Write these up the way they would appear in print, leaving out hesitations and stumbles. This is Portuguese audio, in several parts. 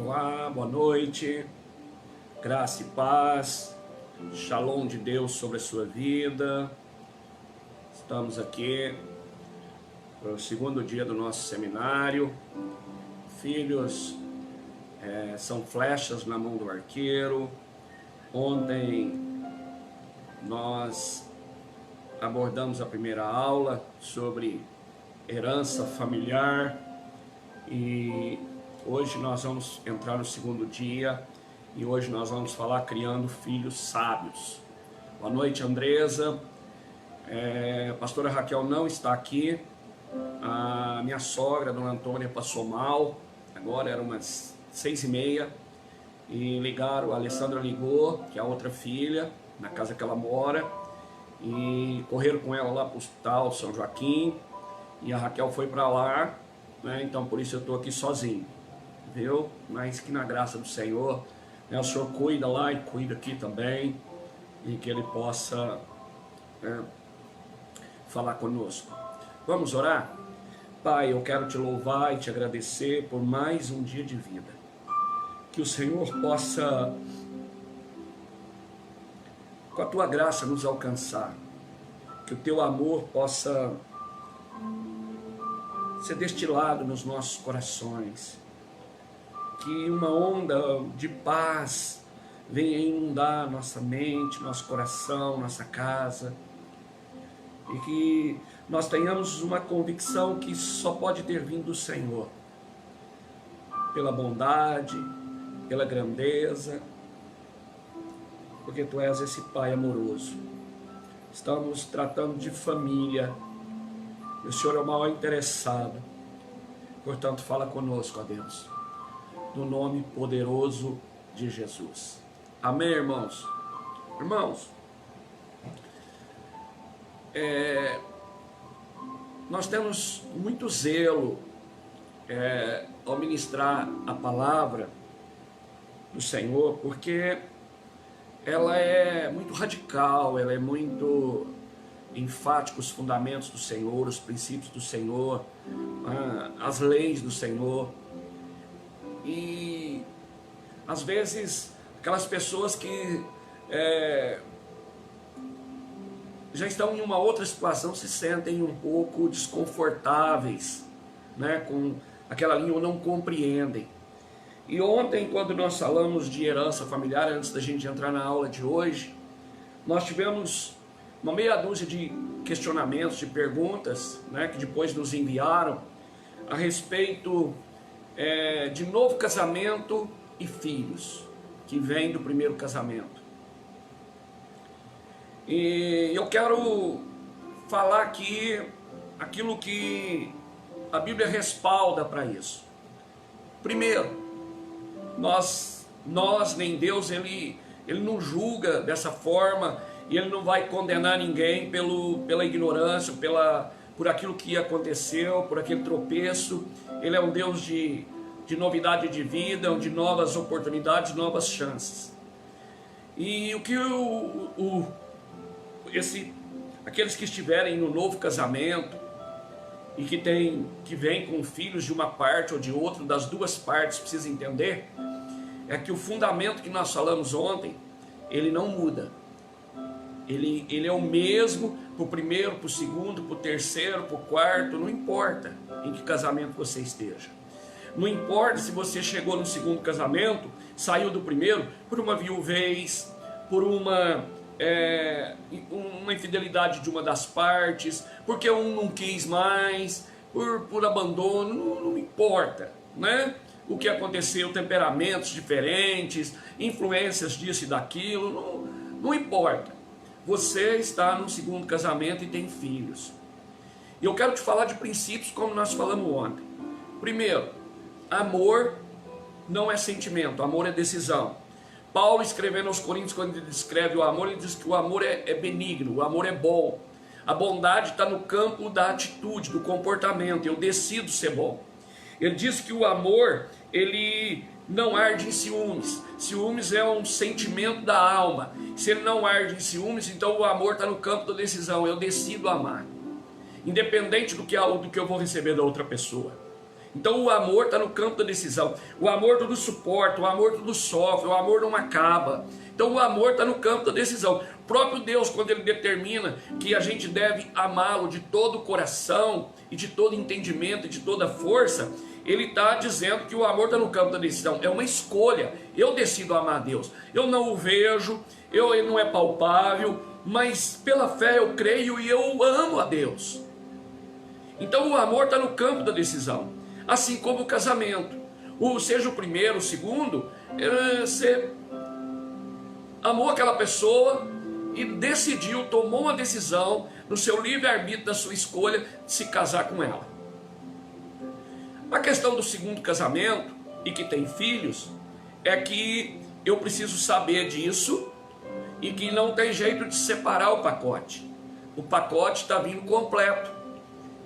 Olá, boa noite, graça e paz, shalom de Deus sobre a sua vida. Estamos aqui para o segundo dia do nosso seminário. Filhos são flechas na mão do arqueiro. Ontem nós abordamos a primeira aula sobre herança familiar e hoje nós vamos entrar no segundo dia e hoje nós vamos falar criando filhos sábios. Boa noite, Andresa. A pastora Raquel não está aqui. A minha sogra, Dona Antônia, passou mal. Agora eram umas 6h30 e ligaram, a Alessandra ligou, que é a outra filha, na casa que ela mora, e correram com ela lá para o hospital São Joaquim, e a Raquel foi para lá, né? Então por isso eu estou aqui sozinho, viu? Mas que na graça do Senhor, né, o Senhor cuida lá e cuida aqui também, e que Ele possa falar conosco. Vamos orar? Pai, eu quero te louvar e te agradecer por mais um dia de vida. Que o Senhor possa, com a tua graça, nos alcançar. Que o teu amor possa ser destilado nos nossos corações. Que uma onda de paz venha inundar nossa mente, nosso coração, nossa casa. E que nós tenhamos uma convicção que só pode ter vindo do Senhor. Pela bondade, pela grandeza, porque Tu és esse Pai amoroso. Estamos tratando de família, e o Senhor é o maior interessado. Portanto, fala conosco, ó Deus, no nome poderoso de Jesus. Amém, irmãos? Irmãos, nós temos muito zelo ao ministrar a palavra do Senhor, porque ela é muito radical, ela é muito enfática, os fundamentos do Senhor, os princípios do Senhor, as leis do Senhor. E às vezes aquelas pessoas que já estão em uma outra situação se sentem um pouco desconfortáveis, né, com aquela linha, ou não compreendem. E ontem, quando nós falamos de herança familiar, antes da gente entrar na aula de hoje, nós tivemos uma meia dúzia de questionamentos, de perguntas, né, que depois nos enviaram a respeito de novo casamento e filhos, que vem do primeiro casamento. E eu quero falar aqui aquilo que a Bíblia respalda para isso. Primeiro, nós nem Deus, ele não julga dessa forma, e Ele não vai condenar ninguém pela ignorância, por aquilo que aconteceu, por aquele tropeço. Ele é um Deus de novidade de vida, de novas oportunidades, novas chances. E o que aqueles que estiverem no novo casamento e que vêm com filhos de uma parte ou de outra, das duas partes, precisa entender é que o fundamento que nós falamos ontem, ele não muda. Ele é o mesmo para o primeiro, para o segundo, para o terceiro, para o quarto, não importa em que casamento você esteja. Não importa se você chegou no segundo casamento, saiu do primeiro por uma viuvez, por uma infidelidade de uma das partes, porque um não quis mais, por abandono, não importa, né? O que aconteceu, temperamentos diferentes, influências disso e daquilo, não importa. Você está no segundo casamento e tem filhos. E eu quero te falar de princípios como nós falamos ontem. Primeiro, amor não é sentimento, amor é decisão. Paulo, escrevendo aos Coríntios, quando ele descreve o amor, ele diz que o amor é benigno, o amor é bom. A bondade está no campo da atitude, do comportamento. Eu decido ser bom. Ele diz que o amor, ele não arde em ciúmes. Ciúmes é um sentimento da alma. Se ele não arde em ciúmes, então o amor está no campo da decisão. Eu decido amar, independente do que eu vou receber da outra pessoa. Então o amor está no campo da decisão. O amor tudo suporta, o amor tudo sofre, o amor não acaba. Então o amor está no campo da decisão. O próprio Deus, quando Ele determina que a gente deve amá-lo de todo o coração, e de todo entendimento, e de toda força, Ele está dizendo que o amor está no campo da decisão. É uma escolha. Eu decido amar a Deus. Eu não o vejo, ele não é palpável, mas pela fé eu creio e eu amo a Deus. Então o amor está no campo da decisão. Assim como o casamento, seja o primeiro, o segundo, você amou aquela pessoa e decidiu, tomou uma decisão no seu livre-arbítrio, da sua escolha, de se casar com ela. A questão do segundo casamento, e que tem filhos, é que eu preciso saber disso e que não tem jeito de separar o pacote. O pacote está vindo completo.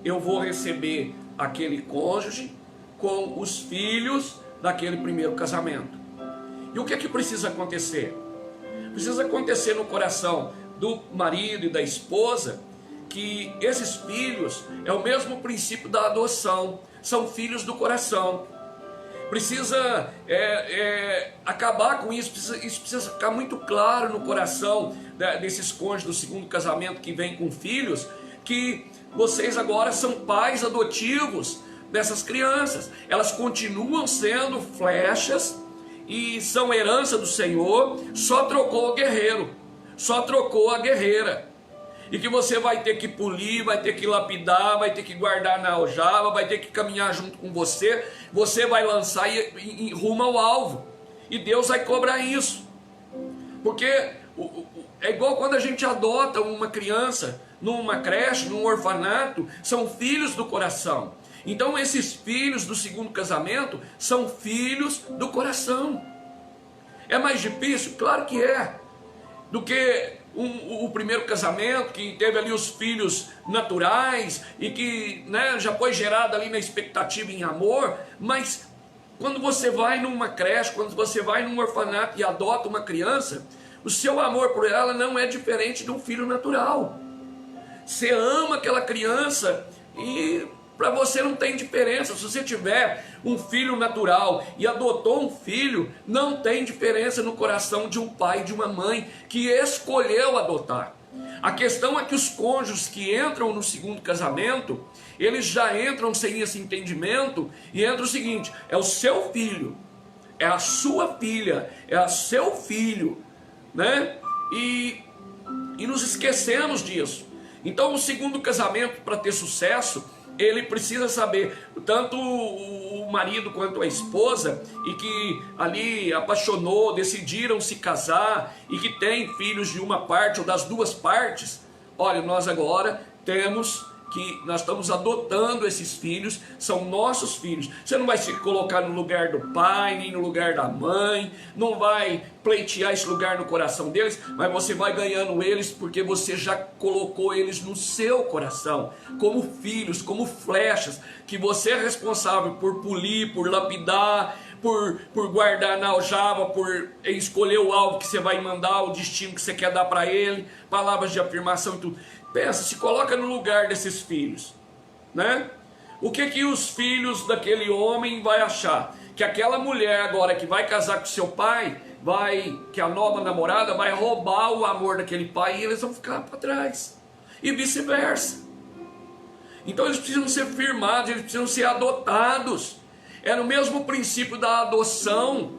Eu vou receber aquele cônjuge com os filhos daquele primeiro casamento. E o que é que precisa acontecer? Precisa acontecer no coração do marido e da esposa que esses filhos é o mesmo princípio da adoção, são filhos do coração. Precisa acabar com isso, isso precisa ficar muito claro no coração desses cônjuges do segundo casamento que vêm com filhos, que vocês agora são pais adotivos dessas crianças. Elas continuam sendo flechas e são herança do Senhor, só trocou o guerreiro, só trocou a guerreira. E que você vai ter que polir, vai ter que lapidar, vai ter que guardar na aljava, vai ter que caminhar junto com você. Você vai lançar e rumo ao alvo. E Deus vai cobrar isso. Porque é igual quando a gente adota uma criança numa creche, num orfanato, são filhos do coração. Então esses filhos do segundo casamento são filhos do coração. É mais difícil? Claro que é. Do que o primeiro casamento, que teve ali os filhos naturais e que já foi gerado ali na expectativa em amor. Mas quando você vai numa creche, quando você vai num orfanato e adota uma criança, o seu amor por ela não é diferente de um filho natural. Você ama aquela criança e para você não tem diferença. Se você tiver um filho natural e adotou um filho, não tem diferença no coração de um pai e de uma mãe que escolheu adotar. A questão é que os cônjuges que entram no segundo casamento, eles já entram sem esse entendimento e entra o seguinte: é o seu filho, é a sua filha, é o seu filho, E nos esquecemos disso. Então o segundo casamento, para ter sucesso, ele precisa saber, tanto o marido quanto a esposa, e que ali apaixonou, decidiram se casar, e que tem filhos de uma parte ou das duas partes. Olha, nós agora nós estamos adotando esses filhos, são nossos filhos. Você não vai se colocar no lugar do pai, nem no lugar da mãe, não vai pleitear esse lugar no coração deles, mas você vai ganhando eles porque você já colocou eles no seu coração, como filhos, como flechas, que você é responsável por polir, por lapidar, por guardar na aljava, por escolher o alvo que você vai mandar, o destino que você quer dar para ele, palavras de afirmação e tudo. Pensa, se coloca no lugar desses filhos, O que os filhos daquele homem vai achar? Que aquela mulher agora que vai casar com seu pai, que a nova namorada vai roubar o amor daquele pai e eles vão ficar para trás. E vice-versa. Então eles precisam ser firmados, eles precisam ser adotados. É no mesmo princípio da adoção.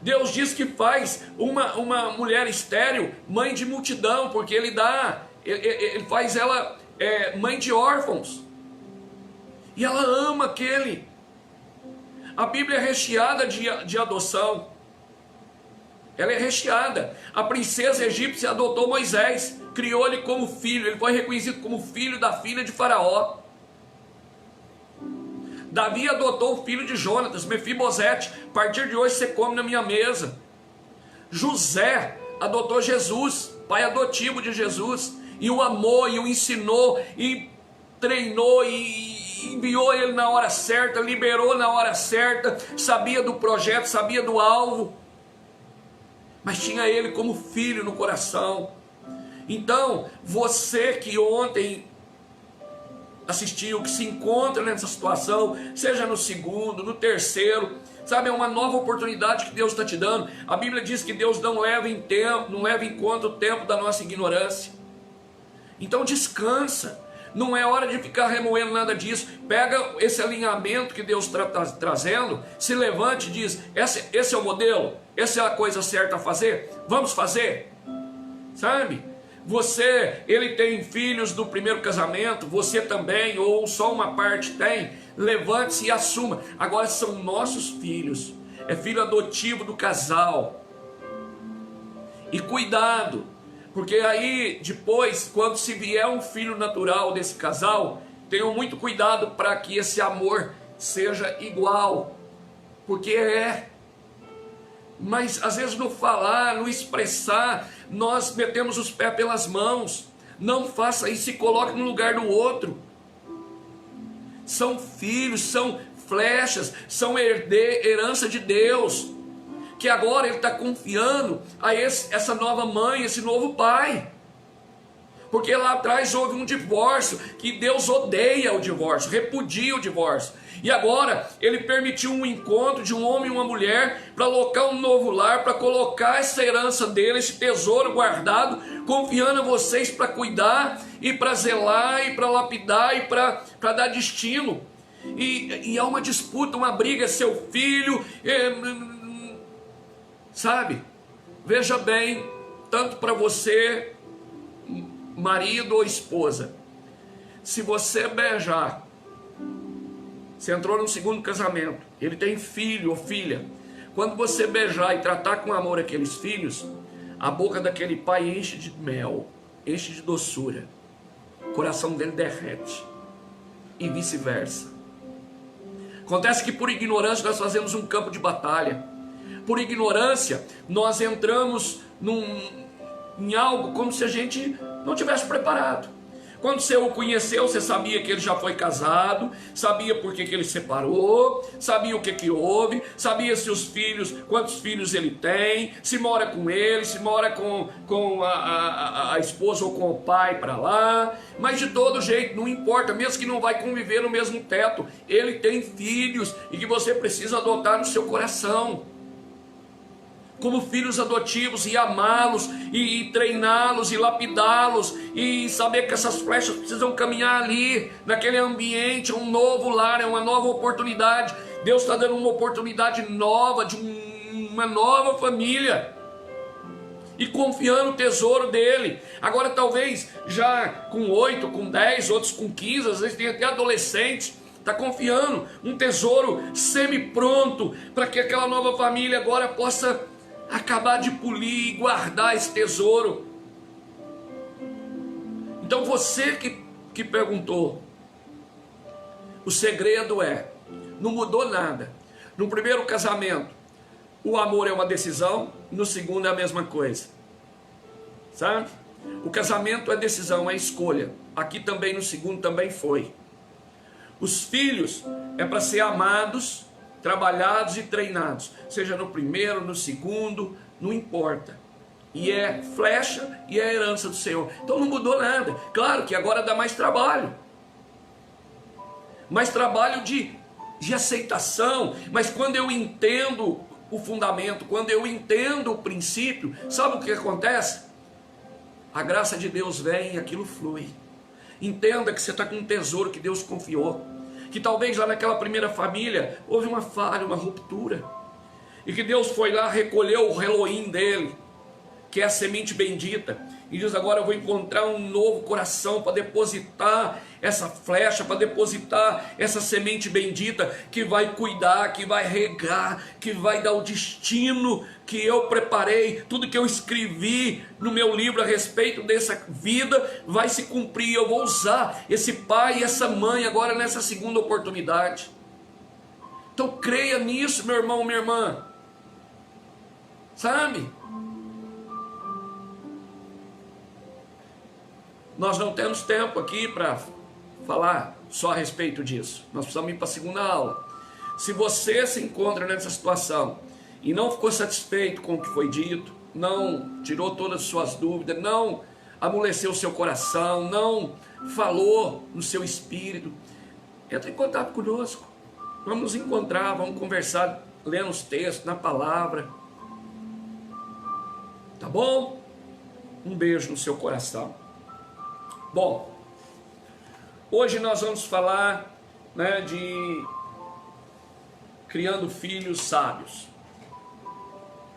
Deus diz que faz uma mulher estéril mãe de multidão, porque Ele faz ela mãe de órfãos. E ela ama aquele. A Bíblia é recheada de adoção. Ela é recheada. A princesa egípcia adotou Moisés, criou ele como filho. Ele foi reconhecido como filho da filha de Faraó. Davi adotou o filho de Jonatas, Mefibosete. A partir de hoje você come na minha mesa. José adotou Jesus, pai adotivo de Jesus, e o amou, e o ensinou, e treinou, e enviou ele na hora certa, liberou na hora certa, sabia do projeto, sabia do alvo, mas tinha ele como filho no coração. Então, você que ontem assistiu, que se encontra nessa situação, seja no segundo, no terceiro, sabe, é uma nova oportunidade que Deus está te dando. A Bíblia diz que Deus não leva em conta o tempo da nossa ignorância. Então descansa, não é hora de ficar remoendo nada disso. Pega esse alinhamento que Deus está trazendo, se levante e diz, esse é o modelo, essa é a coisa certa a fazer, vamos fazer, sabe? Você, ele tem filhos do primeiro casamento, você também, ou só uma parte tem, levante-se e assuma. Agora são nossos filhos, é filho adotivo do casal. E cuidado, porque aí depois, quando se vier um filho natural desse casal, tenham muito cuidado para que esse amor seja igual, porque mas às vezes no falar, no expressar, nós metemos os pés pelas mãos. Não faça isso, se coloque no lugar do outro. São filhos, são flechas, são herança de Deus, que agora ele está confiando a essa nova mãe, esse novo pai. Porque lá atrás houve um divórcio, que Deus odeia o divórcio, repudia o divórcio. E agora ele permitiu um encontro de um homem e uma mulher para alocar um novo lar, para colocar essa herança dele, esse tesouro guardado, confiando a vocês para cuidar e para zelar e para lapidar e para dar destino. E há uma disputa, uma briga, seu filho, sabe? Veja bem, tanto para você, marido ou esposa, se você beijar, você entrou no segundo casamento, ele tem filho ou filha, quando você beijar e tratar com amor aqueles filhos, a boca daquele pai enche de mel, enche de doçura, o coração dele derrete, e vice-versa. Acontece que por ignorância nós fazemos um campo de batalha, por ignorância nós entramos em algo como se a gente não tivesse preparado. Quando você o conheceu, você sabia que ele já foi casado, sabia por que ele separou, sabia o que houve, sabia se os filhos, quantos filhos ele tem, se mora com ele, se mora com a esposa ou com o pai para lá, mas de todo jeito, não importa, mesmo que não vai conviver no mesmo teto, ele tem filhos e que você precisa adotar no seu coração como filhos adotivos, e amá-los, e treiná-los, e lapidá-los, e saber que essas flechas precisam caminhar ali, naquele ambiente, um novo lar, é uma nova oportunidade. Deus está dando uma oportunidade nova, de uma nova família, e confiando o tesouro dele. Agora talvez já com 8, com 10, outros com 15, às vezes tem até adolescentes, está confiando um tesouro semi-pronto, para que aquela nova família agora possa acabar de polir e guardar esse tesouro. Então você que perguntou, o segredo não mudou nada. No primeiro casamento, o amor é uma decisão, no segundo é a mesma coisa, sabe? O casamento é decisão, é escolha. Aqui também no segundo também foi. Os filhos é para ser amados, trabalhados e treinados, seja no primeiro, no segundo, não importa, e é flecha e é herança do Senhor. Então não mudou nada. Claro que agora dá mais trabalho de aceitação, mas quando eu entendo o fundamento, quando eu entendo o princípio, sabe o que acontece? A graça de Deus vem e aquilo flui. Entenda que você está com um tesouro que Deus confiou, que talvez lá naquela primeira família houve uma falha, uma ruptura, e que Deus foi lá, recolheu o Elohim dele, que é a semente bendita, e diz: agora eu vou encontrar um novo coração para depositar essa flecha, para depositar essa semente bendita, que vai cuidar, que vai regar, que vai dar o destino que eu preparei. Tudo que eu escrevi no meu livro a respeito dessa vida vai se cumprir. Eu vou usar esse pai e essa mãe agora nessa segunda oportunidade. Então creia nisso, meu irmão, minha irmã, sabe? Nós não temos tempo aqui para falar só a respeito disso. Nós precisamos ir para a segunda aula. Se você se encontra nessa situação e não ficou satisfeito com o que foi dito, não tirou todas as suas dúvidas, não amoleceu o seu coração, não falou no seu espírito, entre em contato conosco. Vamos nos encontrar, vamos conversar, lendo os textos, na palavra. Tá bom? Um beijo no seu coração. Bom, hoje nós vamos falar, né, de criando filhos sábios.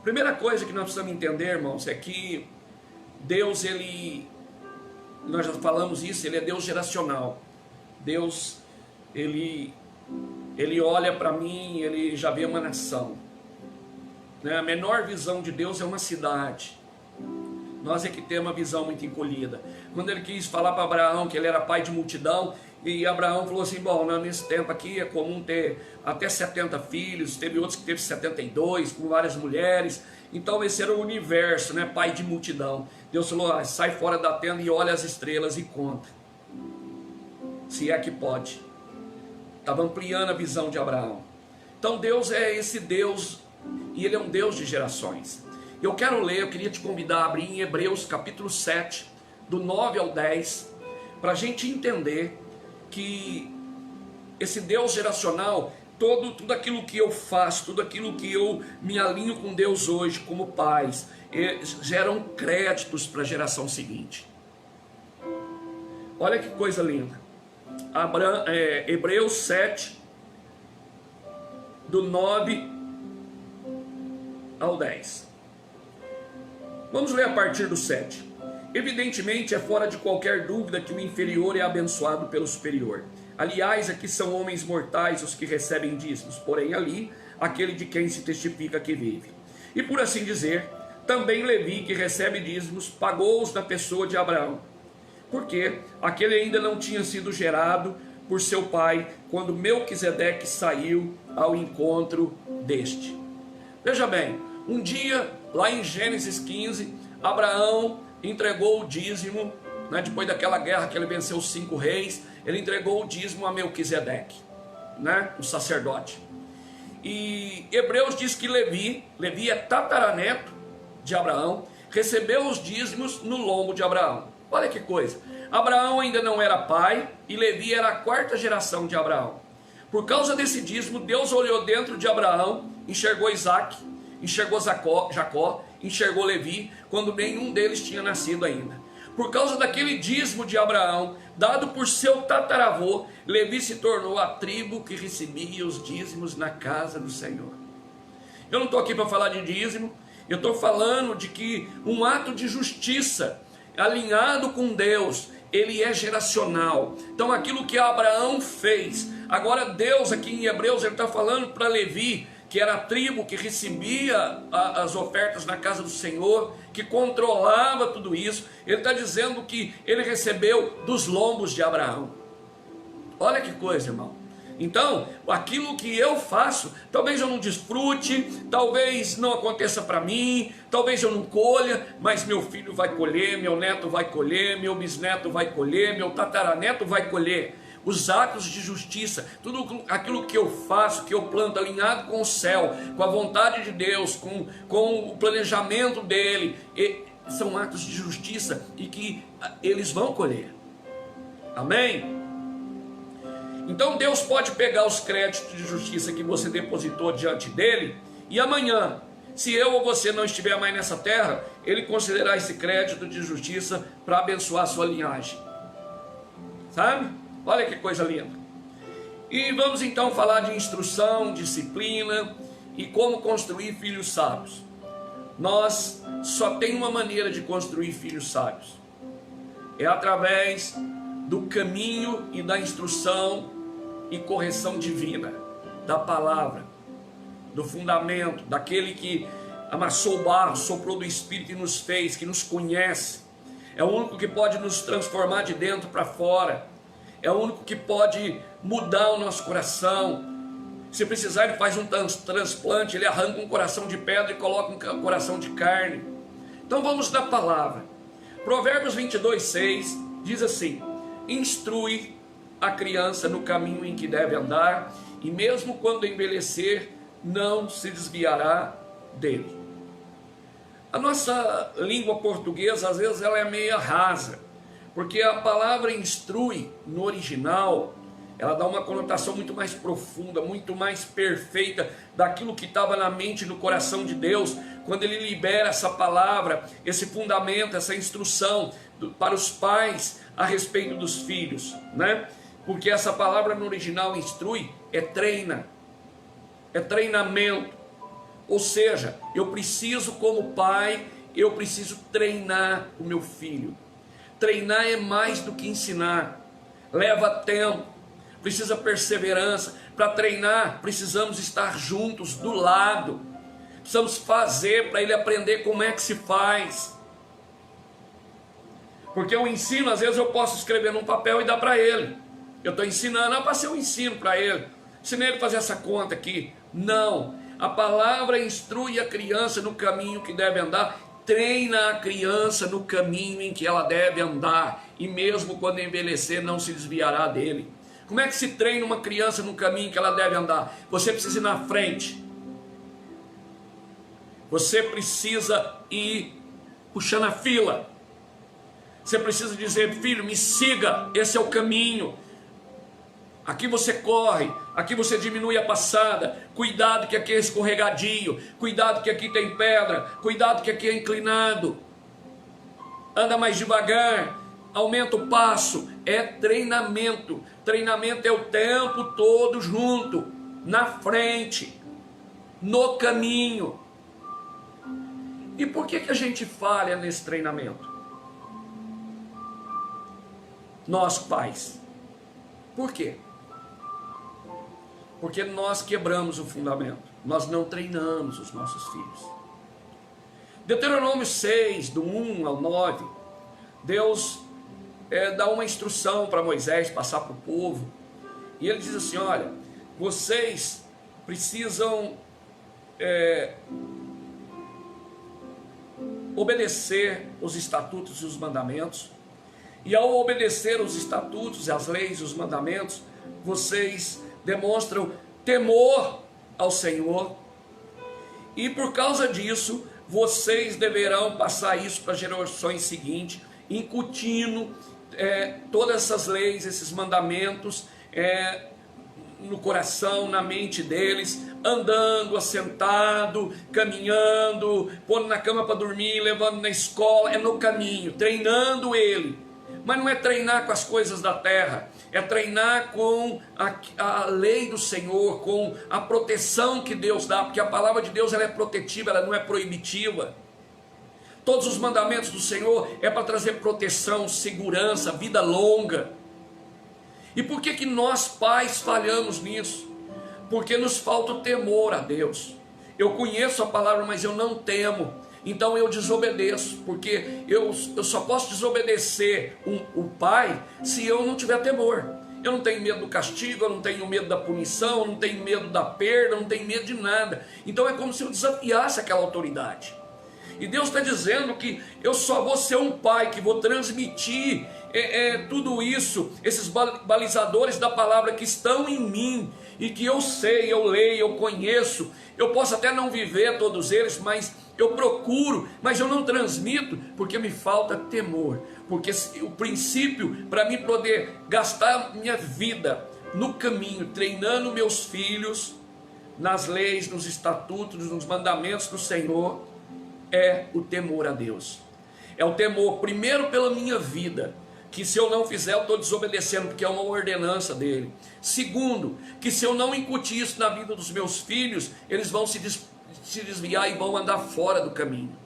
Primeira coisa que nós precisamos entender, irmãos, é que Deus, nós já falamos isso, Ele é Deus geracional. Deus, Ele olha para mim, Ele já vê uma nação, né? A menor visão de Deus é uma cidade. Nós é que temos uma visão muito encolhida. Quando Ele quis falar para Abraão que ele era pai de multidão, e Abraão falou assim, bom, nesse tempo aqui é comum ter até 70 filhos, teve outros que teve 72, com várias mulheres. Então esse era o universo, né? Pai de multidão. Deus falou, sai fora da tenda e olha as estrelas e conta, se é que pode. Estava ampliando a visão de Abraão. Então Deus é esse Deus, e Ele é um Deus de gerações. Eu queria te convidar a abrir em Hebreus capítulo 7, do 9 ao 10, para a gente entender que esse Deus geracional, tudo aquilo que eu faço, tudo aquilo que eu me alinho com Deus hoje como pais, geram créditos para a geração seguinte. Olha que coisa linda. Hebreus 7, do 9 ao 10. Vamos ler a partir do 7. Evidentemente é fora de qualquer dúvida que o inferior é abençoado pelo superior. Aliás, aqui são homens mortais os que recebem dízimos, porém ali, aquele de quem se testifica que vive. E por assim dizer, também Levi, que recebe dízimos, pagou-os na pessoa de Abraão, porque aquele ainda não tinha sido gerado por seu pai, quando Melquisedeque saiu ao encontro deste. Veja bem, um dia, lá em Gênesis 15, Abraão entregou o dízimo, né, depois daquela guerra que ele venceu os 5 reis, ele entregou o dízimo a Melquisedeque, né, o sacerdote. E Hebreus diz que Levi é tataraneto de Abraão, recebeu os dízimos no lombo de Abraão. Olha que coisa, Abraão ainda não era pai e Levi era a 4ª geração de Abraão. Por causa desse dízimo, Deus olhou dentro de Abraão, enxergou Isaac, enxergou Jacó, enxergou Levi, quando nenhum deles tinha nascido ainda. Por causa daquele dízimo de Abraão, dado por seu tataravô, Levi se tornou a tribo que recebia os dízimos na casa do Senhor. Eu não estou aqui para falar de dízimo, eu estou falando de que um ato de justiça, alinhado com Deus, ele é geracional. Então aquilo que Abraão fez, agora Deus aqui em Hebreus, ele está falando para Levi, que era a tribo que recebia as ofertas na casa do Senhor, que controlava tudo isso. Ele está dizendo que ele recebeu dos lombos de Abraão. Olha que coisa, irmão. Então, aquilo que eu faço, talvez eu não desfrute, talvez não aconteça para mim, talvez eu não colha, mas meu filho vai colher, meu neto vai colher, meu bisneto vai colher, meu tataraneto vai colher. Os atos de justiça, tudo aquilo que eu faço, que eu planto alinhado com o céu, com a vontade de Deus, com o planejamento dele, são atos de justiça e que eles vão colher. Amém? Então Deus pode pegar os créditos de justiça que você depositou diante dele, e amanhã, se eu ou você não estiver mais nessa terra, ele considerar esse crédito de justiça para abençoar a sua linhagem. Sabe? Olha que coisa linda. E vamos então falar de instrução, disciplina e como construir filhos sábios. Nós só tem uma maneira de construir filhos sábios. É através do caminho e da instrução e correção divina, da palavra, do fundamento, daquele que amassou o barro, soprou do Espírito e nos fez, que nos conhece. É o único que pode nos transformar de dentro para fora. É o único que pode mudar o nosso coração. Se precisar, ele faz um transplante, ele arranca um coração de pedra e coloca um coração de carne. Então vamos na palavra. Provérbios 22:6 diz assim: instrui a criança no caminho em que deve andar, e mesmo quando envelhecer, não se desviará dele. A nossa língua portuguesa, às vezes, ela é meio rasa, porque a palavra instrui, no original, ela dá uma conotação muito mais profunda, muito mais perfeita daquilo que estava na mente e no coração de Deus, quando Ele libera essa palavra, esse fundamento, essa instrução para os pais a respeito dos filhos, né? Porque essa palavra no original instrui, treina, é treinamento. Ou seja, eu preciso como pai, eu preciso treinar o meu filho. Treinar é mais do que ensinar, leva tempo, precisa perseverança. Para treinar, precisamos estar juntos, do lado, precisamos fazer para ele aprender como é que se faz. Porque eu ensino, às vezes eu posso escrever num papel e dar para ele. Eu estou ensinando, para ser um ensino para ele. Ensinei ele a fazer essa conta aqui. Não, a palavra instrui a criança no caminho que deve andar, treina a criança no caminho em que ela deve andar, e mesmo quando envelhecer não se desviará dele. Como é que se treina uma criança no caminho que ela deve andar? Você precisa ir na frente. Você precisa ir puxando a fila. Você precisa dizer: filho, me siga, esse é o caminho. Aqui você corre, aqui você diminui a passada, cuidado que aqui é escorregadio, cuidado que aqui tem pedra, cuidado que aqui é inclinado, anda mais devagar, aumenta o passo. É treinamento. Treinamento é o tempo todo junto, na frente, no caminho. E por que a gente falha nesse treinamento? Nós pais. Por quê? Porque nós quebramos o fundamento, nós não treinamos os nossos filhos. Deuteronômio 6, do 1 ao 9, Deus dá uma instrução para Moisés passar para o povo, e ele diz assim: olha, vocês precisam obedecer os estatutos e os mandamentos, e ao obedecer os estatutos, as leis e os mandamentos, vocês demonstram temor ao Senhor, e por causa disso, vocês deverão passar isso para as gerações seguintes, incutindo todas essas leis, esses mandamentos, no coração, na mente deles, andando, assentado, caminhando, pondo na cama para dormir, levando na escola, no caminho, treinando ele. Mas não é treinar com as coisas da terra, é treinar com a lei do Senhor, com a proteção que Deus dá, porque a palavra de Deus ela é protetiva, ela não é proibitiva. Todos os mandamentos do Senhor é para trazer proteção, segurança, vida longa. E por que nós pais falhamos nisso? Porque nos falta o temor a Deus. Eu conheço a palavra, mas eu não temo. Então eu desobedeço, porque eu só posso desobedecer o pai se eu não tiver temor. Eu não tenho medo do castigo, eu não tenho medo da punição, eu não tenho medo da perda, eu não tenho medo de nada. Então é como se eu desafiasse aquela autoridade. E Deus está dizendo que eu só vou ser um pai que vou transmitir tudo isso, esses balizadores da palavra que estão em mim, e que eu sei, eu leio, eu conheço. Eu posso até não viver todos eles, mas eu procuro, mas eu não transmito, porque me falta temor. Porque o princípio para mim poder gastar minha vida no caminho, treinando meus filhos nas leis, nos estatutos, nos mandamentos do Senhor, é o temor a Deus. É o temor primeiro pela minha vida, que se eu não fizer eu estou desobedecendo, porque é uma ordenança dele. Segundo, que se eu não incutir isso na vida dos meus filhos, eles vão se desviar e vão andar fora do caminho.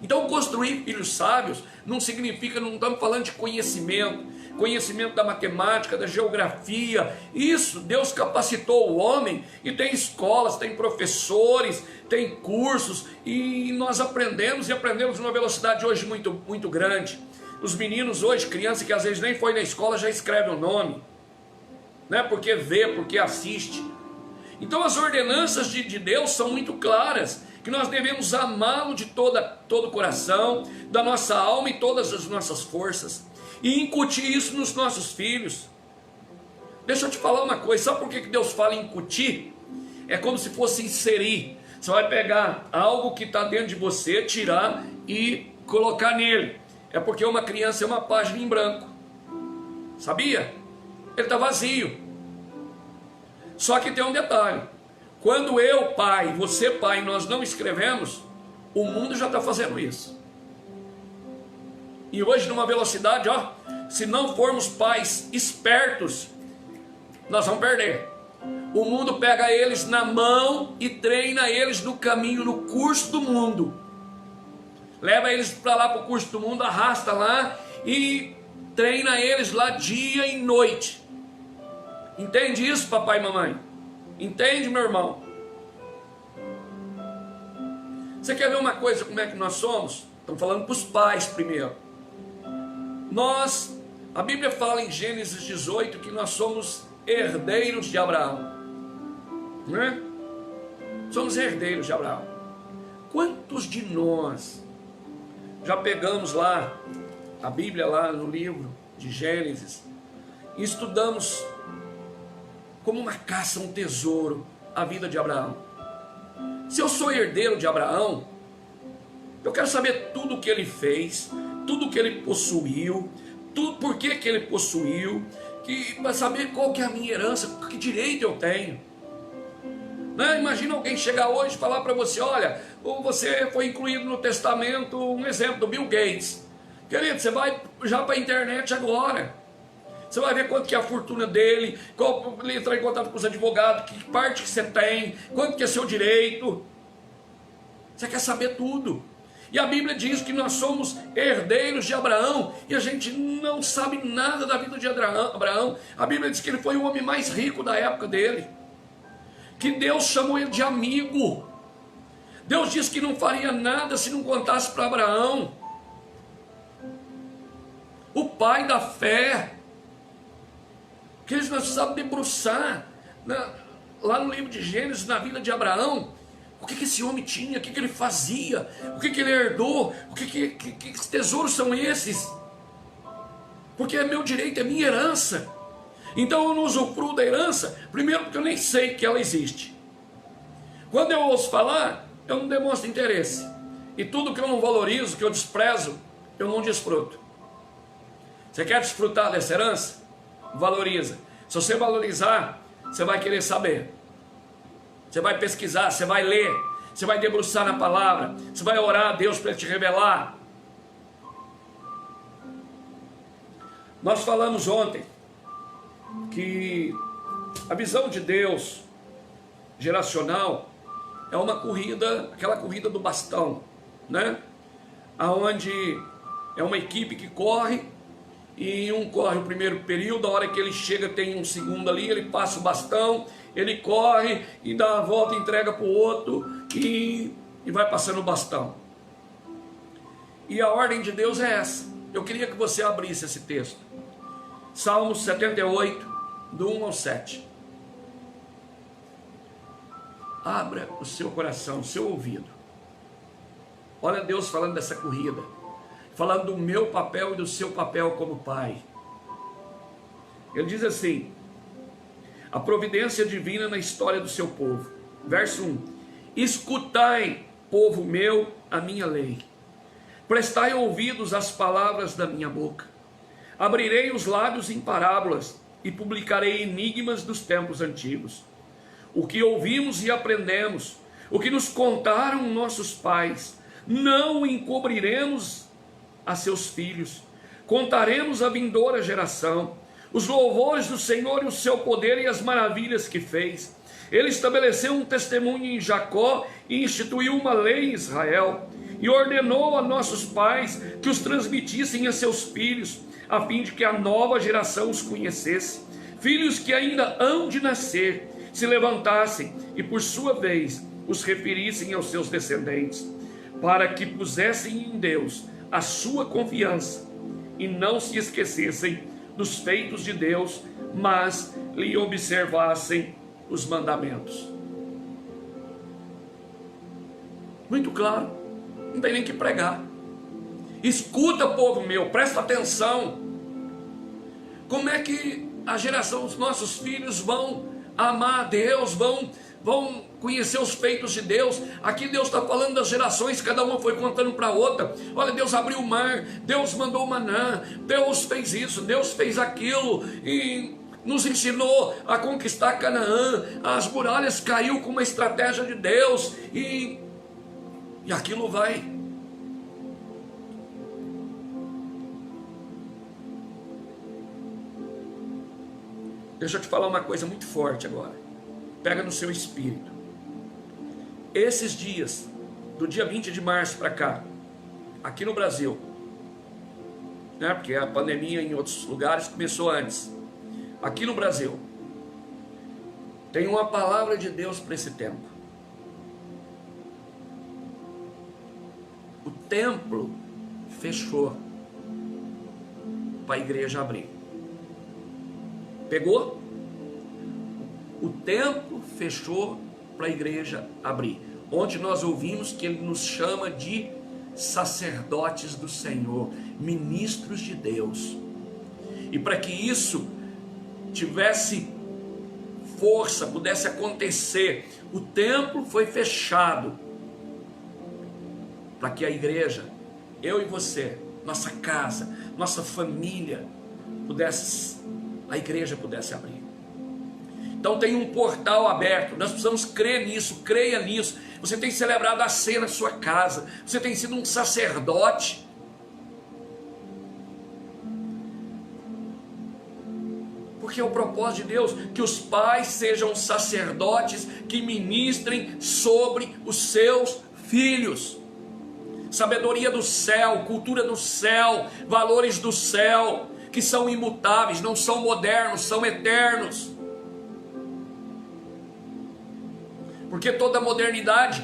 Então construir filhos sábios não significa, não estamos falando de conhecimento da matemática, da geografia. Isso, Deus capacitou o homem, e tem escolas, tem professores, tem cursos, e nós aprendemos numa velocidade hoje muito, muito grande. Os meninos hoje, criança que às vezes nem foi na escola, já escreve o nome, né? Porque vê, porque assiste. Então as ordenanças de Deus são muito claras, que nós devemos amá-lo de todo o coração, da nossa alma e todas as nossas forças, e incutir isso nos nossos filhos. Deixa eu te falar uma coisa, sabe por que Deus fala em incutir? É como se fosse inserir. Você vai pegar algo que está dentro de você, tirar e colocar nele. É porque uma criança é uma página em branco. Sabia? Ele está vazio. Só que tem um detalhe. Quando eu, pai, você, pai, nós não escrevemos, o mundo já está fazendo isso. E hoje, numa velocidade, ó, se não formos pais espertos, nós vamos perder. O mundo pega eles na mão e treina eles no caminho, no curso do mundo. Leva eles para lá para o curso do mundo, arrasta lá e treina eles lá dia e noite. Entende isso, papai e mamãe? Entende, meu irmão? Você quer ver uma coisa, como é que nós somos? Estamos falando para os pais primeiro. A Bíblia fala em Gênesis 18 que nós somos herdeiros de Abraão. Não é? Somos herdeiros de Abraão. Quantos de nós já pegamos lá a Bíblia, lá no livro de Gênesis, e estudamos como uma caça, um tesouro, a vida de Abraão? Se eu sou herdeiro de Abraão, eu quero saber tudo o que ele fez, tudo o que ele possuiu, tudo por que ele possuiu, para saber qual que é a minha herança, que direito eu tenho. Né? Imagina alguém chegar hoje e falar para você: olha, você foi incluído no testamento, um exemplo do Bill Gates. Querido, você vai já para a internet agora. Você vai ver quanto que é a fortuna dele, ele entrar em contato com os advogados, que parte que você tem, quanto que é seu direito. Você quer saber tudo. E a Bíblia diz que nós somos herdeiros de Abraão, e a gente não sabe nada da vida de Abraão. A Bíblia diz que ele foi o homem mais rico da época dele, que Deus chamou ele de amigo. Deus disse que não faria nada se não contasse para Abraão, o pai da fé. Que eles nós precisamos debruçar lá no livro de Gênesis, na vida de Abraão. O que esse homem tinha, o que ele fazia, o que ele herdou, que tesouros são esses? Porque é meu direito, é minha herança. Então eu não usufruo da herança, primeiro porque eu nem sei que ela existe. Quando eu ouço falar, eu não demonstro interesse. E tudo que eu não valorizo, que eu desprezo, eu não desfruto. Você quer desfrutar dessa herança? Valoriza. Se você valorizar, você vai querer saber. Você vai pesquisar, você vai ler, você vai debruçar na palavra, você vai orar a Deus para Ele te revelar. Nós falamos ontem que a visão de Deus geracional é uma corrida, aquela corrida do bastão, né? Aonde é uma equipe que corre, e um corre o primeiro período, a hora que ele chega tem um segundo ali, ele passa o bastão, ele corre e dá a volta, entrega para o outro e vai passando o bastão. E a ordem de Deus é essa. Eu queria que você abrisse esse texto, Salmos 78, do 1 ao 7. Abra o seu coração, o seu ouvido. Olha Deus falando dessa corrida, falando do meu papel e do seu papel como pai. Ele diz assim: a providência divina na história do seu povo. Verso 1: escutai, povo meu, a minha lei, prestai ouvidos às palavras da minha boca. Abrirei os lábios em parábolas e publicarei enigmas dos tempos antigos. O que ouvimos e aprendemos, o que nos contaram nossos pais, não o encobriremos a seus filhos. Contaremos à vindoura geração os louvores do Senhor e o seu poder e as maravilhas que fez. Ele estabeleceu um testemunho em Jacó e instituiu uma lei em Israel, e ordenou a nossos pais que os transmitissem a seus filhos, a fim de que a nova geração os conhecesse. Filhos que ainda hão de nascer se levantassem e por sua vez os referissem aos seus descendentes, para que pusessem em Deus a sua confiança e não se esquecessem dos feitos de Deus, mas lhe observassem os mandamentos. Muito claro, não tem nem que pregar. Escuta, povo meu, presta atenção. Como é que a geração dos nossos filhos vão amar a Deus, vão vão conhecer os feitos de Deus. Aqui Deus está falando das gerações, cada uma foi contando para outra. Olha, Deus abriu o mar, Deus mandou o maná, Deus fez isso, Deus fez aquilo, e nos ensinou a conquistar Canaã. As muralhas caiu com uma estratégia de Deus, e aquilo vai. Deixa eu te falar uma coisa muito forte agora. Pega no seu espírito. Esses dias, do dia 20 de março para cá, aqui no Brasil, né, porque a pandemia em outros lugares começou antes. Aqui no Brasil, tem uma palavra de Deus para esse tempo. O templo fechou para a igreja abrir. Pegou? O templo fechou para a igreja abrir. Onde nós ouvimos que ele nos chama de sacerdotes do Senhor, ministros de Deus. E para que isso tivesse força, pudesse acontecer, o templo foi fechado para que a igreja, eu e você, nossa casa, nossa família, a igreja pudesse abrir. Então tem um portal aberto, nós precisamos crer nisso, creia nisso. Você tem celebrado a ceia na sua casa, você tem sido um sacerdote. Porque é o propósito de Deus que os pais sejam sacerdotes que ministrem sobre os seus filhos. Sabedoria do céu, cultura do céu, valores do céu, que são imutáveis, não são modernos, são eternos. Porque toda modernidade,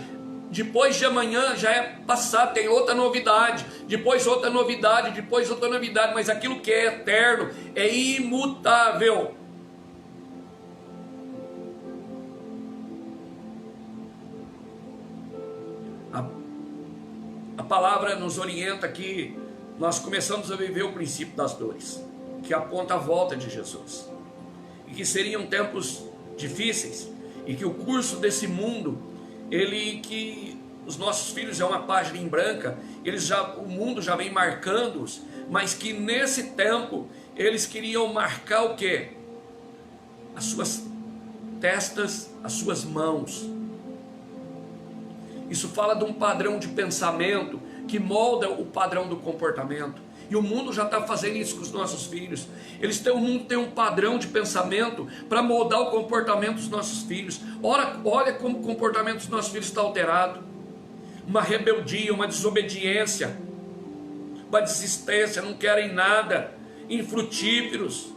depois de amanhã já é passado, tem outra novidade, depois outra novidade, depois outra novidade, mas aquilo que é eterno é imutável. A palavra nos orienta que nós começamos a viver o princípio das dores, que aponta a volta de Jesus, e que seriam tempos difíceis, e que o curso desse mundo, que os nossos filhos é uma página em branca, o mundo já vem marcando-os, mas que nesse tempo eles queriam marcar o quê? As suas testas, as suas mãos. Isso fala de um padrão de pensamento que molda o padrão do comportamento. E o mundo já está fazendo isso com os nossos filhos. O mundo tem um padrão de pensamento para moldar o comportamento dos nossos filhos. Olha como o comportamento dos nossos filhos está alterado. Uma rebeldia, uma desobediência, uma desistência, não querem nada, infrutíferos.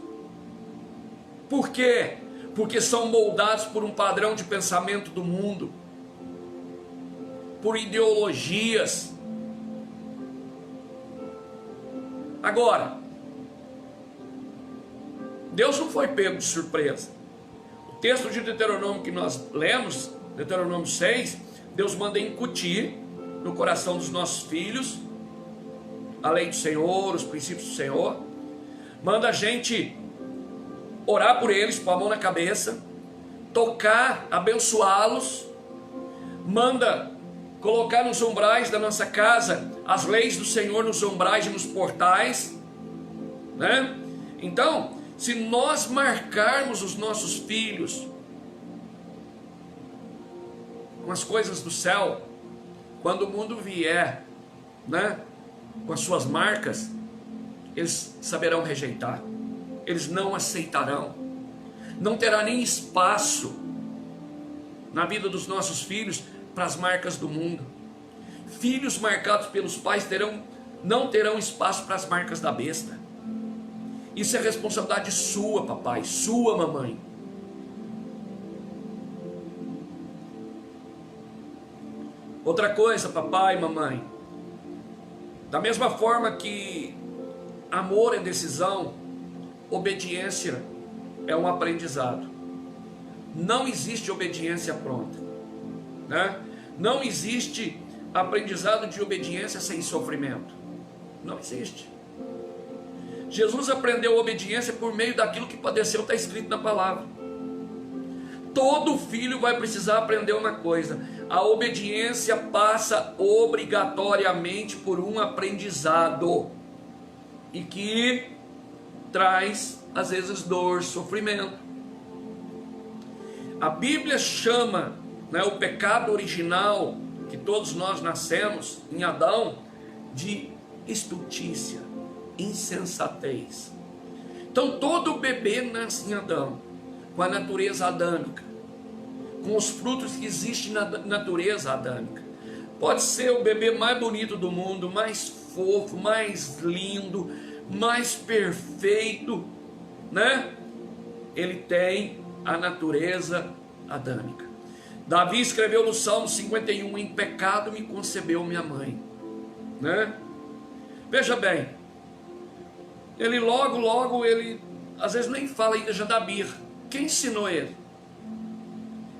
Por quê? Porque são moldados por um padrão de pensamento do mundo, por ideologias. Agora, Deus não foi pego de surpresa. O texto de Deuteronômio que nós lemos, Deuteronômio 6, Deus manda incutir no coração dos nossos filhos a lei do Senhor, os princípios do Senhor. Manda a gente orar por eles, pôr a mão na cabeça, tocar, abençoá-los. Manda colocar nos umbrais da nossa casa as leis do Senhor, nos umbrais e nos portais, né? Então, se nós marcarmos os nossos filhos com as coisas do céu, quando o mundo vier, né, com as suas marcas, eles saberão rejeitar, eles não aceitarão, não terá nem espaço na vida dos nossos filhos para as marcas do mundo. Filhos marcados pelos pais não terão espaço para as marcas da besta. Isso é responsabilidade sua, papai, sua, mamãe. Outra coisa, papai e mamãe, da mesma forma que amor é decisão, obediência é um aprendizado. Não existe obediência pronta, né? Não existe aprendizado de obediência sem sofrimento. Não existe. Jesus aprendeu obediência por meio daquilo que padeceu, está escrito na palavra. todo filho vai precisar aprender uma coisa: a obediência passa obrigatoriamente por um aprendizado, e que traz às vezes dor, sofrimento. A Bíblia chama, né, o pecado original que todos nós nascemos em Adão de estultícia, insensatez. Então todo bebê nasce em Adão, com a natureza adâmica, com os frutos que existem na natureza adâmica. Pode ser o bebê mais bonito do mundo, mais fofo, mais lindo, mais perfeito, né? Ele tem a natureza adâmica. Davi escreveu no Salmo 51: em pecado me concebeu minha mãe, né? Veja bem, ele logo, ele às vezes nem fala ainda, já dá birra. Quem ensinou ele?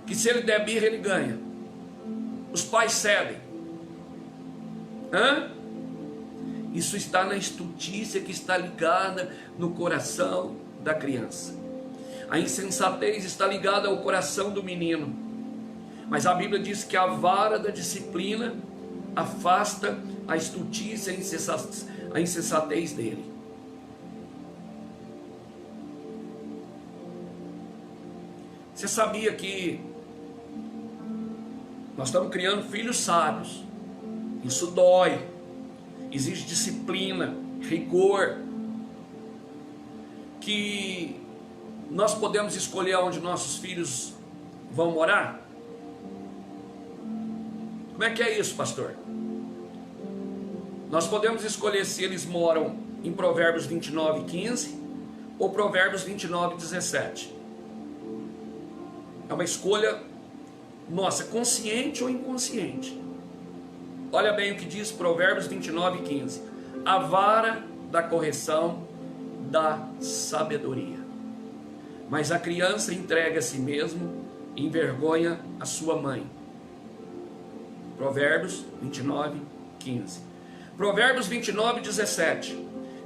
Que se ele der birra, ele ganha. Os pais cedem. Isso está na estultícia que está ligada no coração da criança. A insensatez está ligada ao coração do menino. Mas a Bíblia diz que a vara da disciplina afasta a estultícia, a insensatez dele. Você sabia que nós estamos criando filhos sábios? Isso dói, exige disciplina, rigor, que nós podemos escolher onde nossos filhos vão morar? Como é que é isso, pastor? Nós podemos escolher se eles moram em Provérbios 29:15 ou Provérbios 29:17. É uma escolha nossa, consciente ou inconsciente. Olha bem o que diz Provérbios 29:15: a vara da correção dá sabedoria, mas a criança entrega a si mesmo e envergonha a sua mãe. Provérbios 29:15. Provérbios 29:17: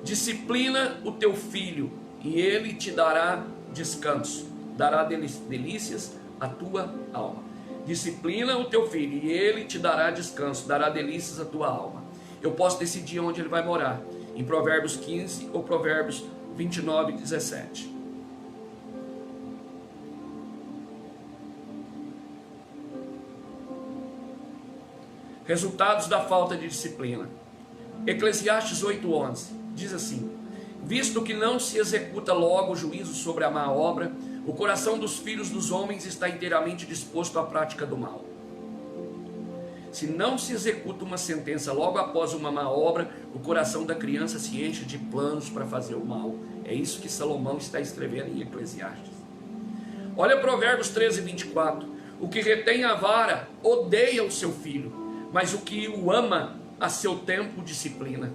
disciplina o teu filho e ele te dará descanso, dará delícias à tua alma. Disciplina o teu filho e ele te dará descanso, dará delícias à tua alma. Eu posso decidir onde ele vai morar, em Provérbios 15 ou Provérbios 29:17. Resultados da falta de disciplina. Eclesiastes 8:11 diz assim: visto que não se executa logo o juízo sobre a má obra, o coração dos filhos dos homens está inteiramente disposto à prática do mal. Se não se executa uma sentença logo após uma má obra, o coração da criança se enche de planos para fazer o mal. É isso que Salomão está escrevendo em Eclesiastes. Olha Provérbios 13:24: o que retém a vara odeia o seu filho, mas o que o ama a seu tempo disciplina.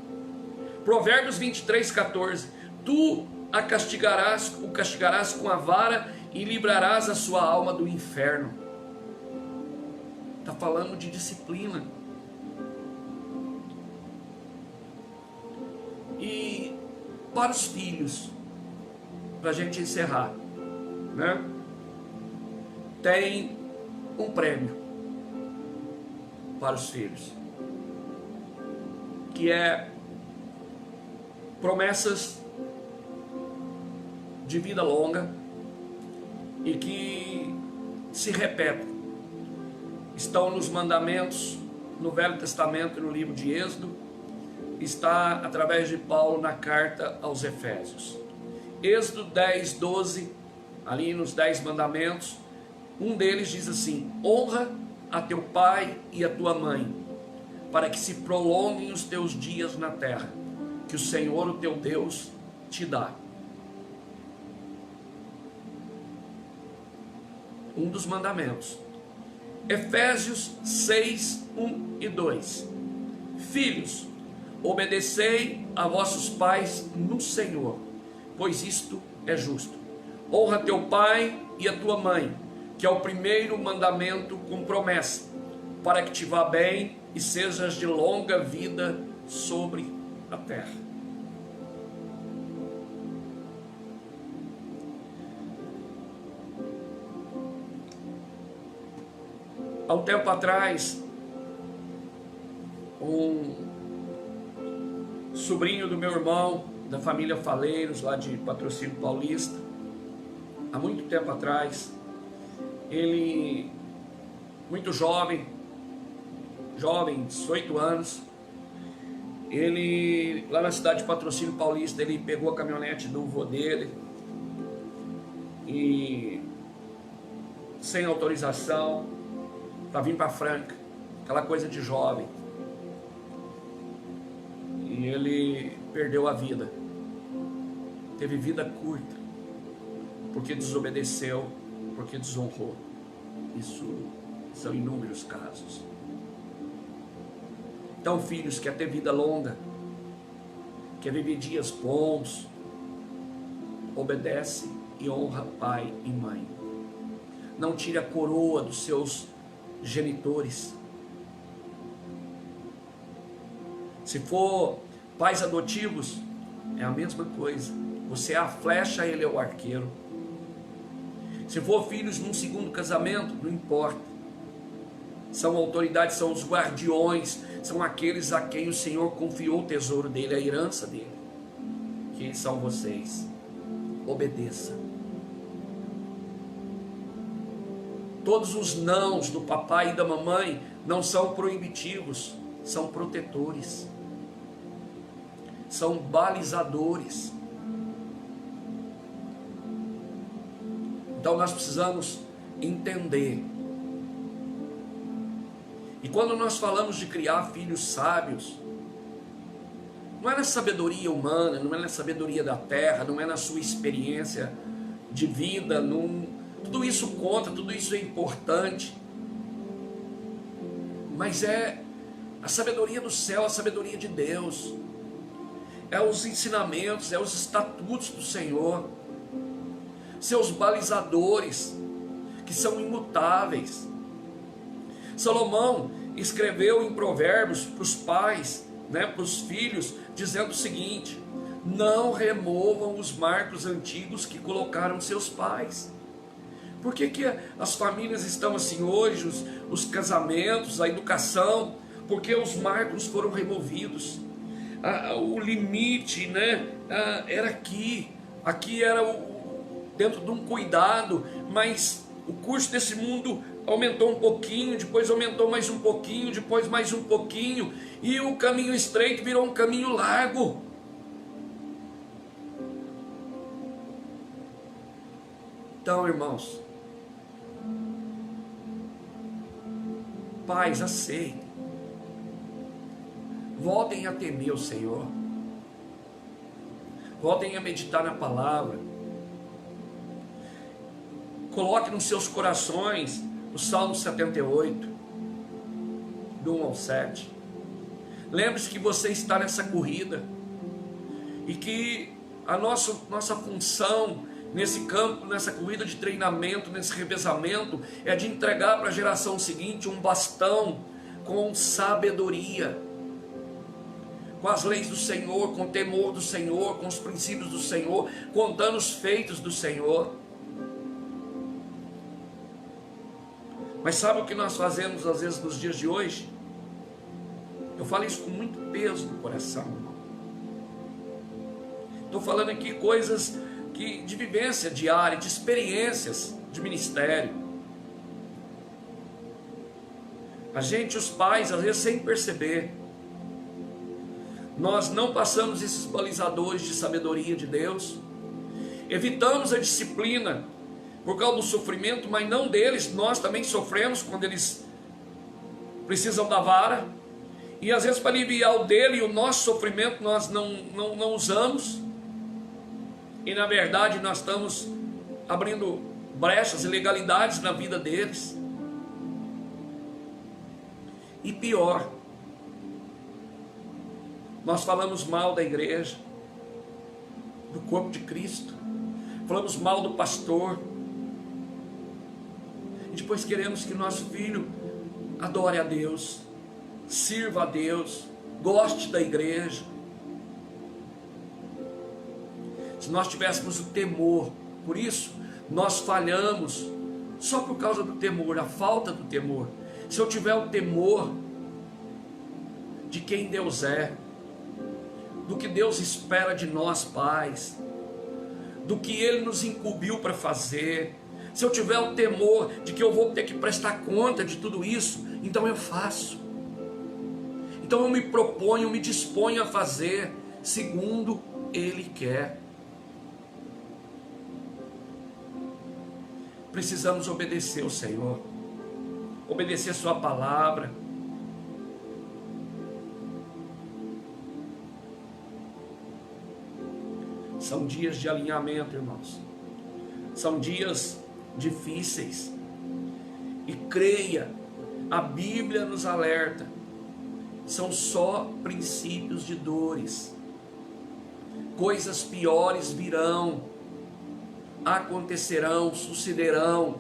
Provérbios 23:14: tu o castigarás com a vara e livrarás a sua alma do inferno. Está falando de disciplina. E para os filhos, para a gente encerrar, né? Tem um prêmio para os filhos, que é promessas de vida longa e que se repetem. Estão nos mandamentos, no Velho Testamento e no livro de Êxodo, está através de Paulo na carta aos Efésios. Êxodo 10:12, ali nos 10 mandamentos, um deles diz assim: honra a teu pai e a tua mãe, para que se prolonguem os teus dias na terra, que o Senhor, o teu Deus, te dá. Um dos mandamentos. Efésios 6:1 e 2. Filhos, obedecei a vossos pais no Senhor, pois isto é justo. Honra teu pai e a tua mãe, que é o primeiro mandamento com promessa, para que te vá bem e sejas de longa vida sobre a terra. Há um tempo atrás, um sobrinho do meu irmão, da família Faleiros, lá de Patrocínio Paulista, há muito tempo atrás, ele, muito jovem, 18 anos, ele, lá na cidade de Patrocínio Paulista, ele pegou a caminhonete do vô dele e, sem autorização, para vir para Franca, aquela coisa de jovem, e ele perdeu a vida, teve vida curta, porque desobedeceu, porque desonrou. Isso são inúmeros casos. Então, filhos, quer ter vida longa, quer viver dias bons, obedece e honra pai e mãe. Não tire a coroa dos seus genitores. Se for pais adotivos, é a mesma coisa. Você é a flecha, ele é o arqueiro. Se for filhos num segundo casamento, não importa. São autoridades, são os guardiões, são aqueles a quem o Senhor confiou o tesouro dele, a herança dele. Que são vocês. Obedeça. Todos os nãos do papai e da mamãe não são proibitivos, são protetores, são balizadores. Então nós precisamos entender. E quando nós falamos de criar filhos sábios, não é na sabedoria humana, não é na sabedoria da terra, não é na sua experiência de vida, tudo isso conta, tudo isso é importante, mas é a sabedoria do céu, a sabedoria de Deus, é os ensinamentos, é os estatutos do Senhor, seus balizadores, que são imutáveis. Salomão escreveu em Provérbios para os pais, para os filhos, dizendo o seguinte: não removam os marcos antigos que colocaram seus pais. Por que as famílias estão assim hoje, os casamentos, a educação? Porque os marcos foram removidos. O limite, era aqui era dentro de um cuidado, mas o curso desse mundo aumentou um pouquinho, depois aumentou mais um pouquinho, depois mais um pouquinho, e o caminho estreito virou um caminho largo. Então, irmãos, pais, aceitem, voltem a temer o Senhor, voltem a meditar na palavra, coloque nos seus corações o Salmo 78, do 1 ao 7. Lembre-se que você está nessa corrida e que a nossa função nesse campo, nessa corrida de treinamento, nesse revezamento, é de entregar para a geração seguinte um bastão com sabedoria, com as leis do Senhor, com o temor do Senhor, com os princípios do Senhor, contando os feitos do Senhor. Mas sabe o que nós fazemos às vezes nos dias de hoje? Eu falo isso com muito peso no coração, irmão. Estou falando aqui coisas de vivência diária, de experiências de ministério. A gente, os pais, às vezes sem perceber, nós não passamos esses balizadores de sabedoria de Deus, evitamos a disciplina por causa do sofrimento, mas não deles, nós também sofremos quando eles precisam da vara, e às vezes para aliviar o dele e o nosso sofrimento nós não usamos, e na verdade nós estamos abrindo brechas, ilegalidades na vida deles. E pior, nós falamos mal da igreja, do corpo de Cristo, falamos mal do pastor, e depois queremos que nosso filho adore a Deus, sirva a Deus, goste da igreja. Se nós tivéssemos o temor, por isso nós falhamos, só por causa do temor, a falta do temor. se eu tiver o temor de quem Deus é, do que Deus espera de nós pais, do que Ele nos incumbiu para fazer, se eu tiver o temor de que eu vou ter que prestar conta de tudo isso, então eu faço. Então eu me proponho, eu me disponho a fazer segundo Ele quer. Precisamos obedecer ao Senhor, obedecer a sua palavra. São dias de alinhamento, irmãos. São dias difíceis. E creia, a Bíblia nos alerta. São só princípios de dores. Coisas piores virão, acontecerão, sucederão.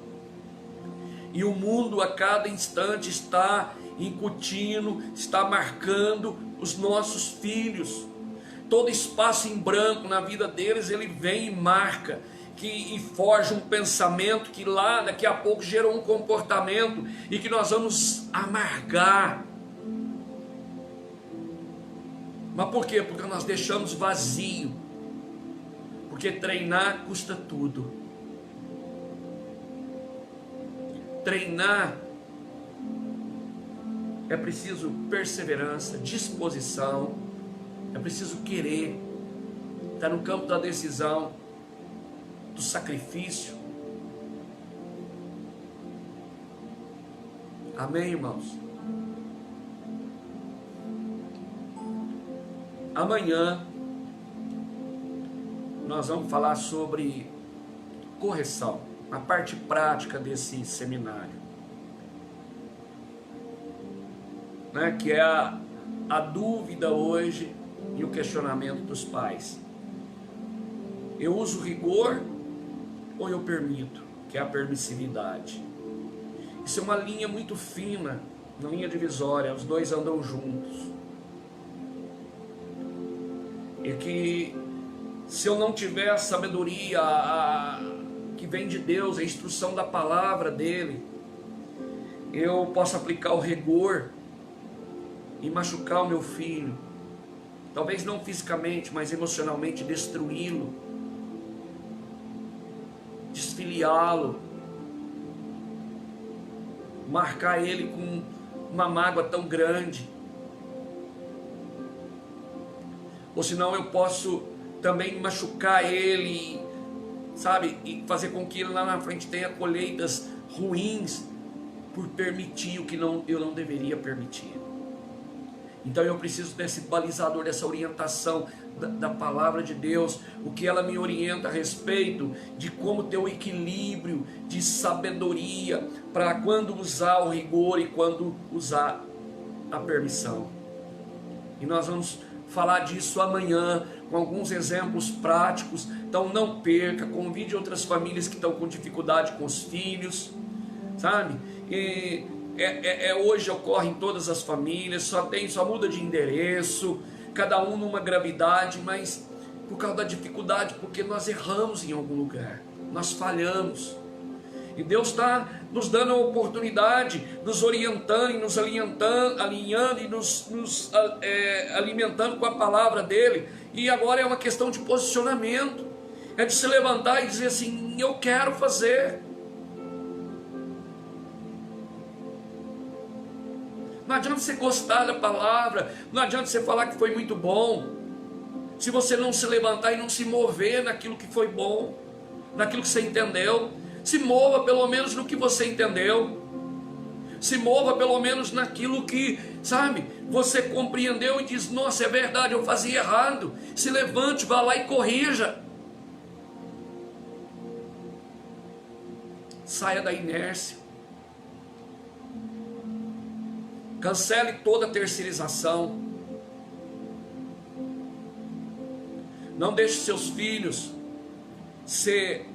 E o mundo a cada instante está incutindo, está marcando os nossos filhos. Todo espaço em branco na vida deles, ele vem e marca, e forja um pensamento que lá daqui a pouco gerou um comportamento e que nós vamos amargar. Mas por quê? Porque nós deixamos vazio. Porque treinar custa tudo. Treinar é preciso perseverança, disposição, é preciso querer, estar no campo da decisão, do sacrifício. Amém, irmãos? Amanhã nós vamos falar sobre correção, a parte prática desse seminário, né? Que é a dúvida hoje e o questionamento dos pais. Eu uso rigor ou eu permito? Que é a permissividade. Isso é uma linha muito fina, uma linha divisória, os dois andam juntos. E que se eu não tiver a sabedoria que vem de Deus, a instrução da palavra dele, eu posso aplicar o rigor e machucar o meu filho, talvez não fisicamente, mas emocionalmente, destruí-lo, desfiliá-lo, marcar ele com uma mágoa tão grande. Ou senão eu posso também machucar ele, sabe, e fazer com que ele lá na frente tenha colheitas ruins por permitir o que eu não deveria permitir. Então eu preciso desse balizador, dessa orientação da palavra de Deus, o que ela me orienta a respeito de como ter o equilíbrio de sabedoria para quando usar o rigor e quando usar a permissão. E nós vamos falar disso amanhã com alguns exemplos práticos. Então não perca, convide outras famílias que estão com dificuldade com os filhos, sabe? E hoje ocorre em todas as famílias, só muda de endereço, cada um numa gravidade, mas por causa da dificuldade, porque nós erramos em algum lugar, nós falhamos. E Deus está nos dando a oportunidade, nos orientando e nos alinhando e nos alimentando com a palavra dele. E agora é uma questão de posicionamento, é de se levantar e dizer assim: eu quero fazer. Não adianta você gostar da palavra, não adianta você falar que foi muito bom, se você não se levantar e não se mover naquilo que foi bom, naquilo que você entendeu. Se mova pelo menos no que você entendeu, se mova pelo menos naquilo que, sabe, você compreendeu e diz: nossa, é verdade, eu fazia errado. Se levante, vá lá e corrija. Saia da inércia. Cancele toda a terceirização. Não deixe seus filhos ser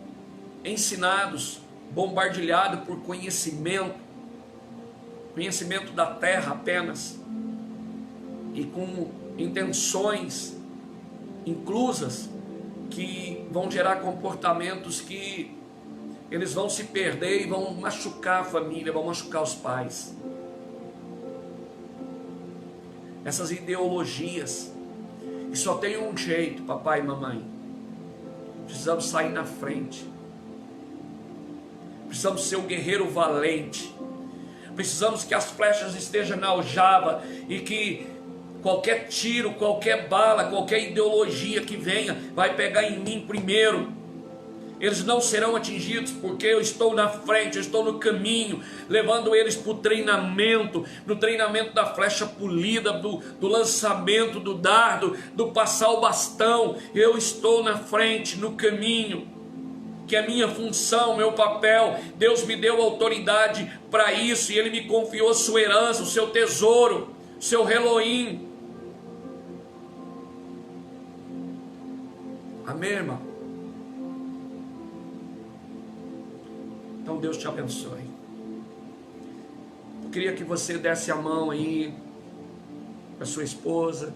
ensinados, bombardeados por conhecimento da terra apenas, e com intenções inclusas que vão gerar comportamentos que eles vão se perder e vão machucar a família, vão machucar os pais. essas ideologias. E só tem um jeito, papai e mamãe. Precisamos sair na frente. Precisamos ser um guerreiro valente. Precisamos que as flechas estejam na aljava e que qualquer tiro, qualquer bala, qualquer ideologia que venha, vai pegar em mim primeiro. Eles não serão atingidos porque eu estou na frente, eu estou no caminho, levando eles para o treinamento, no treinamento da flecha polida, do lançamento do dardo, do passar o bastão. Eu estou na frente, no caminho, que é minha função, meu papel. Deus me deu autoridade para isso e Ele me confiou sua herança, o seu tesouro, o seu reloim. Amém, irmão? Então Deus te abençoe. Eu queria que você desse a mão aí para sua esposa,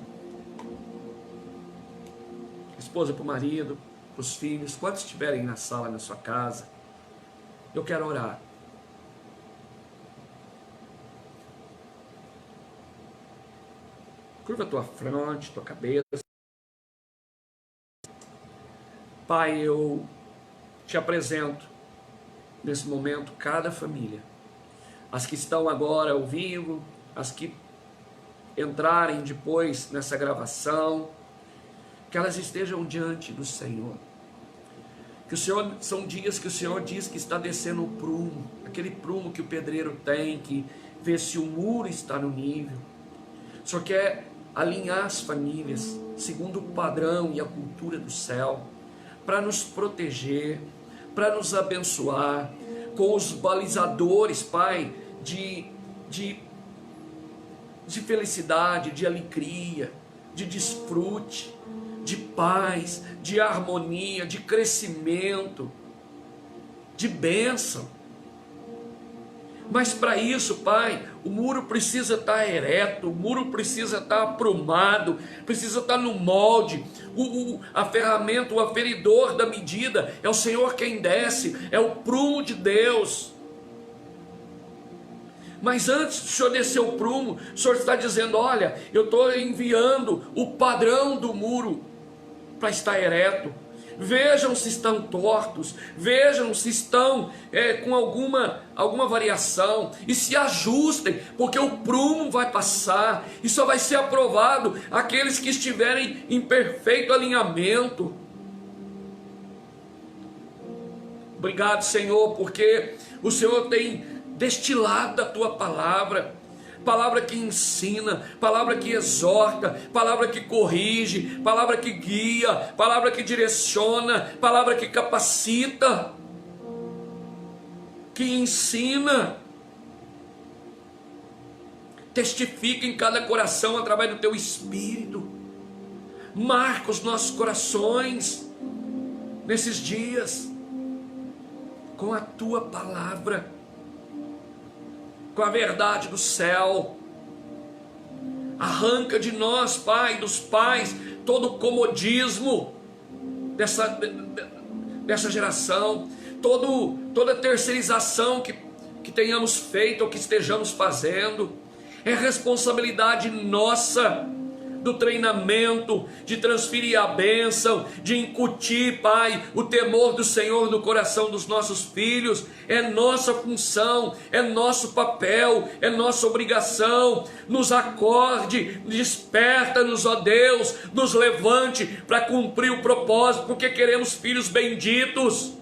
esposa para o marido, para os filhos, quantos estiverem na sala, na sua casa. Eu quero orar. Curva a tua fronte, tua cabeça. Pai, eu te apresento nesse momento cada família, as que estão agora ao vivo, as que entrarem depois nessa gravação, que elas estejam diante do Senhor. Que o Senhor, são dias que o Senhor diz que está descendo o prumo, aquele prumo que o pedreiro tem, que vê se o muro está no nível. Só quer alinhar as famílias segundo o padrão e a cultura do céu, para nos proteger, para nos abençoar, com os balizadores, Pai, de felicidade, de alegria, de desfrute, de paz, de harmonia, de crescimento, de bênção. Mas para isso, Pai, o muro precisa estar ereto, o muro precisa estar aprumado, precisa estar no molde. A ferramenta, o aferidor da medida é o Senhor quem desce, é o prumo de Deus. Mas antes do Senhor descer o prumo, o Senhor está dizendo: olha, eu estou enviando o padrão do muro para estar ereto. Vejam se estão tortos, vejam se estão com alguma variação, e se ajustem, porque o prumo vai passar, e só vai ser aprovado aqueles que estiverem em perfeito alinhamento. Obrigado, Senhor, porque o Senhor tem destilado a Tua palavra, palavra que ensina, palavra que exorta, palavra que corrige, palavra que guia, palavra que direciona, palavra que capacita, que ensina. Testifica em cada coração através do Teu Espírito. Marca os nossos corações nesses dias com a Tua palavra, com a verdade do céu. Arranca de nós, Pai, dos pais, todo o comodismo dessa geração, toda a terceirização que tenhamos feito ou que estejamos fazendo. É responsabilidade nossa do treinamento, de transferir a bênção, de incutir, Pai, o temor do Senhor no coração dos nossos filhos. É nossa função, é nosso papel, é nossa obrigação. Nos acorde, desperta-nos, ó Deus, nos levante para cumprir o propósito, porque queremos filhos benditos,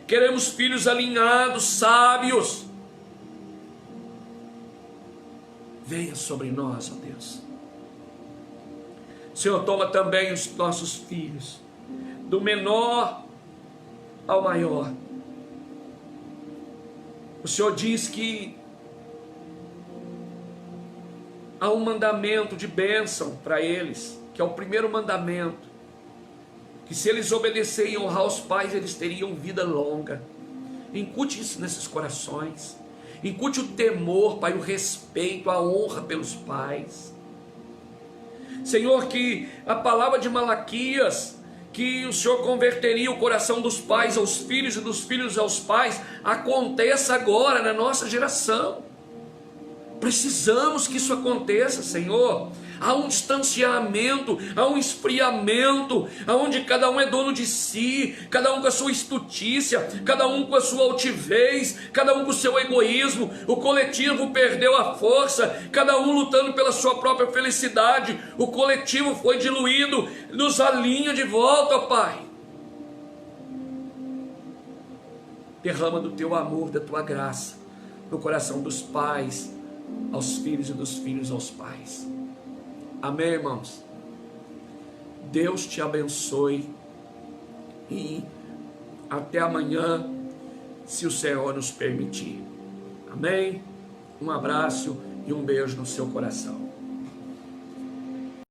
queremos filhos alinhados, sábios. Venha sobre nós, ó Deus. Senhor, toma também os nossos filhos, do menor ao maior. O Senhor diz que há um mandamento de bênção para eles, que é o primeiro mandamento, que se eles obedecerem e honrar os pais, eles teriam vida longa. Incute isso nesses corações, incute o temor, Pai, o respeito, a honra pelos pais. Senhor, que a palavra de Malaquias, que o Senhor converteria o coração dos pais aos filhos e dos filhos aos pais, aconteça agora na nossa geração. Precisamos que isso aconteça, Senhor. Há um distanciamento, há um esfriamento, onde cada um é dono de si, cada um com a sua estutícia, cada um com a sua altivez, cada um com o seu egoísmo. O coletivo perdeu a força, cada um lutando pela sua própria felicidade. O coletivo foi diluído. Nos alinha de volta, ó Pai. Derrama do teu amor, da tua graça no coração dos pais aos filhos e dos filhos aos pais. Amém, irmãos? Deus te abençoe e até amanhã, se o Senhor nos permitir. Amém? Um abraço e um beijo no seu coração.